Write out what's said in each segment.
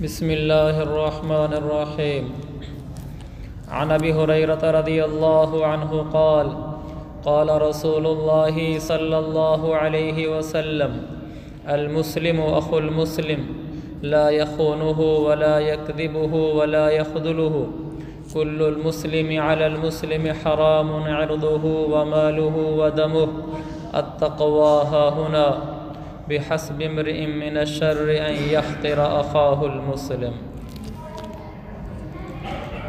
بسم الله الرحمن الرحيم. عن أبي هريرة رضي الله عنه قال قال رسول الله صلى الله عليه وسلم: المسلم أخو المسلم لا يخونه ولا يكذبه ولا يخذله، كل المسلم على المسلم حرام عرضه وماله ودمه، التقوى هاهنا، بحسب امرئ من الشر ان يحقر اخاه المسلم۔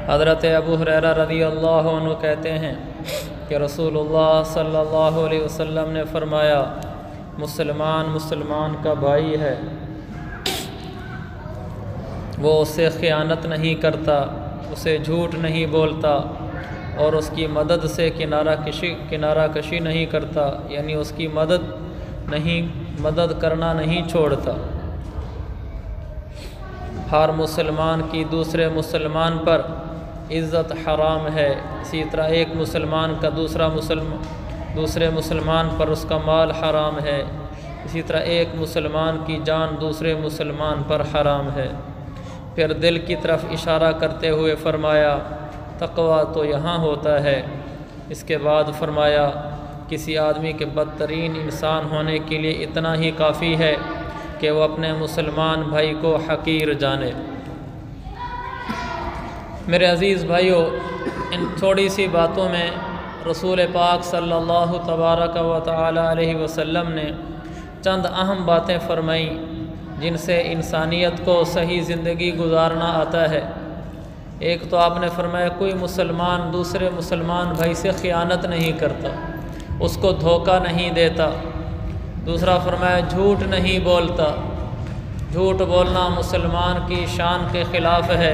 حضرت ابو ہریرہ رضی اللہ عنہ کہتے ہیں کہ رسول اللہ صلی اللہ علیہ وسلم نے فرمایا، مسلمان مسلمان کا بھائی ہے، وہ اس سے خیانت نہیں کرتا، اسے جھوٹ نہیں بولتا اور اس کی مدد سے کنارہ کشی نہیں کرتا، یعنی اس کی مدد کرنا نہیں چھوڑتا۔ ہر مسلمان کی دوسرے مسلمان پر عزت حرام ہے، اسی طرح ایک مسلمان کا دوسرے مسلمان پر اس کا مال حرام ہے، اسی طرح ایک مسلمان کی جان دوسرے مسلمان پر حرام ہے۔ پھر دل کی طرف اشارہ کرتے ہوئے فرمایا، تقویٰ تو یہاں ہوتا ہے۔ اس کے بعد فرمایا، کسی آدمی کے بدترین انسان ہونے کے لیے اتنا ہی کافی ہے کہ وہ اپنے مسلمان بھائی کو حقیر جانے۔ میرے عزیز بھائیو، ان تھوڑی سی باتوں میں رسول پاک صلی اللہ تبارک و تعالی علیہ وسلم نے چند اہم باتیں فرمائیں جن سے انسانیت کو صحیح زندگی گزارنا آتا ہے۔ ایک تو آپ نے فرمایا، کوئی مسلمان دوسرے مسلمان بھائی سے خیانت نہیں کرتا، اس کو دھوکہ نہیں دیتا۔ دوسرا فرمایا، جھوٹ نہیں بولتا، جھوٹ بولنا مسلمان کی شان کے خلاف ہے۔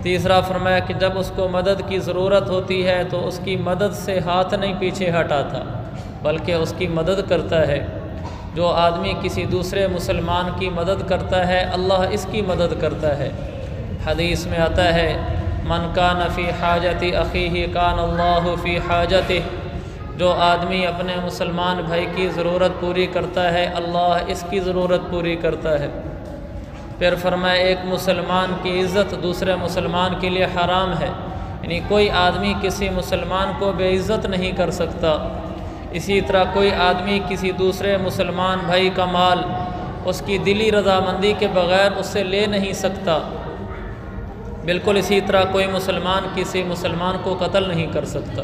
تیسرا فرمایا کہ جب اس کو مدد کی ضرورت ہوتی ہے تو اس کی مدد سے ہاتھ نہیں پیچھے ہٹاتا بلکہ اس کی مدد کرتا ہے۔ جو آدمی کسی دوسرے مسلمان کی مدد کرتا ہے، اللہ اس کی مدد کرتا ہے۔ حدیث میں آتا ہے، من کان فی حاجت اخیہ کان اللہ فی حاجتہ، جو آدمی اپنے مسلمان بھائی کی ضرورت پوری کرتا ہے، اللہ اس کی ضرورت پوری کرتا ہے۔ پھر فرمایا، ایک مسلمان کی عزت دوسرے مسلمان کے لیے حرام ہے، یعنی کوئی آدمی کسی مسلمان کو بے عزت نہیں کر سکتا۔ اسی طرح کوئی آدمی کسی دوسرے مسلمان بھائی کا مال اس کی دلی رضامندی کے بغیر اس سے لے نہیں سکتا۔ بالکل اسی طرح کوئی مسلمان کسی مسلمان کو قتل نہیں کر سکتا۔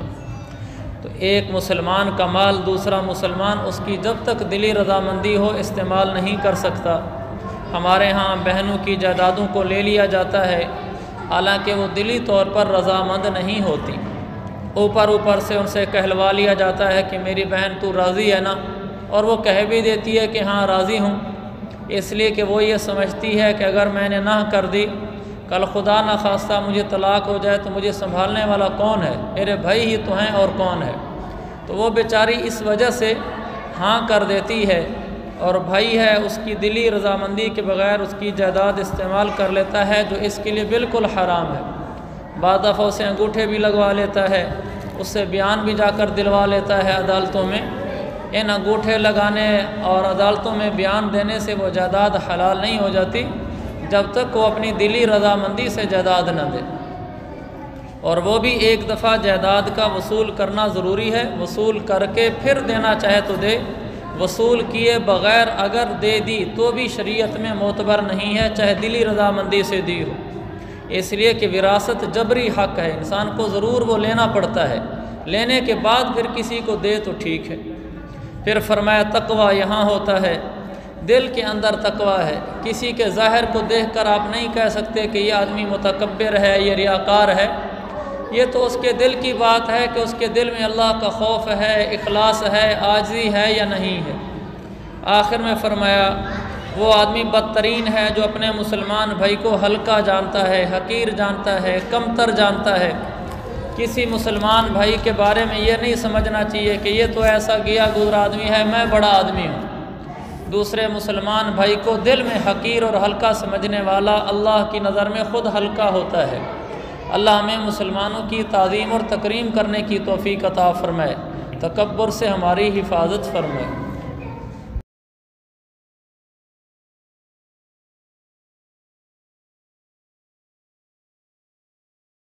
تو ایک مسلمان کا مال دوسرا مسلمان اس کی جب تک دلی رضامندی ہو استعمال نہیں کر سکتا۔ ہمارے ہاں بہنوں کی جائیدادوں کو لے لیا جاتا ہے، حالانکہ وہ دلی طور پر رضامند نہیں ہوتی، اوپر سے ان سے کہلوا لیا جاتا ہے کہ میری بہن تو راضی ہے نا، اور وہ کہہ بھی دیتی ہے کہ ہاں راضی ہوں، اس لیے کہ وہ یہ سمجھتی ہے کہ اگر میں نے نہ کر دی، کل خدا نہ خواستہ مجھے طلاق ہو جائے تو مجھے سنبھالنے والا کون ہے؟ میرے بھائی ہی تو ہیں، اور کون ہے؟ تو وہ بیچاری اس وجہ سے ہاں کر دیتی ہے، اور بھائی ہے اس کی دلی رضامندی کے بغیر اس کی جائیداد استعمال کر لیتا ہے، جو اس کے لیے بالکل حرام ہے۔ بعض دفعہ اسے انگوٹھے بھی لگوا لیتا ہے، اس سے بیان بھی جا کر دلوا لیتا ہے عدالتوں میں۔ ان انگوٹھے لگانے اور عدالتوں میں بیان دینے سے وہ جائیداد حلال نہیں ہو جاتی جب تک وہ اپنی دلی رضامندی سے جائیداد نہ دے، اور وہ بھی ایک دفعہ جائیداد کا وصول کرنا ضروری ہے، وصول کر کے پھر دینا چاہے تو دے، وصول کیے بغیر اگر دے دی تو بھی شریعت میں معتبر نہیں ہے، چاہے دلی رضامندی سے دی ہو، اس لیے کہ وراثت جبری حق ہے، انسان کو ضرور وہ لینا پڑتا ہے، لینے کے بعد پھر کسی کو دے تو ٹھیک ہے۔ پھر فرمایا، تقویٰ یہاں ہوتا ہے، دل کے اندر تقویٰ ہے۔ کسی کے ظاہر کو دیکھ کر آپ نہیں کہہ سکتے کہ یہ آدمی متکبر ہے، یہ ریاکار ہے، یہ تو اس کے دل کی بات ہے کہ اس کے دل میں اللہ کا خوف ہے، اخلاص ہے، عاجزی ہے یا نہیں ہے۔ آخر میں فرمایا، وہ آدمی بدترین ہے جو اپنے مسلمان بھائی کو ہلکا جانتا ہے، حقیر جانتا ہے، کمتر جانتا ہے۔ کسی مسلمان بھائی کے بارے میں یہ نہیں سمجھنا چاہیے کہ یہ تو ایسا گیا گزرا آدمی ہے، میں بڑا آدمی ہوں۔ دوسرے مسلمان بھائی کو دل میں حقیر اور ہلکا سمجھنے والا اللہ کی نظر میں خود ہلکا ہوتا ہے۔ اللہ ہمیں مسلمانوں کی تعظیم اور تکریم کرنے کی توفیق عطا فرمائے، تکبر سے ہماری حفاظت فرمائے۔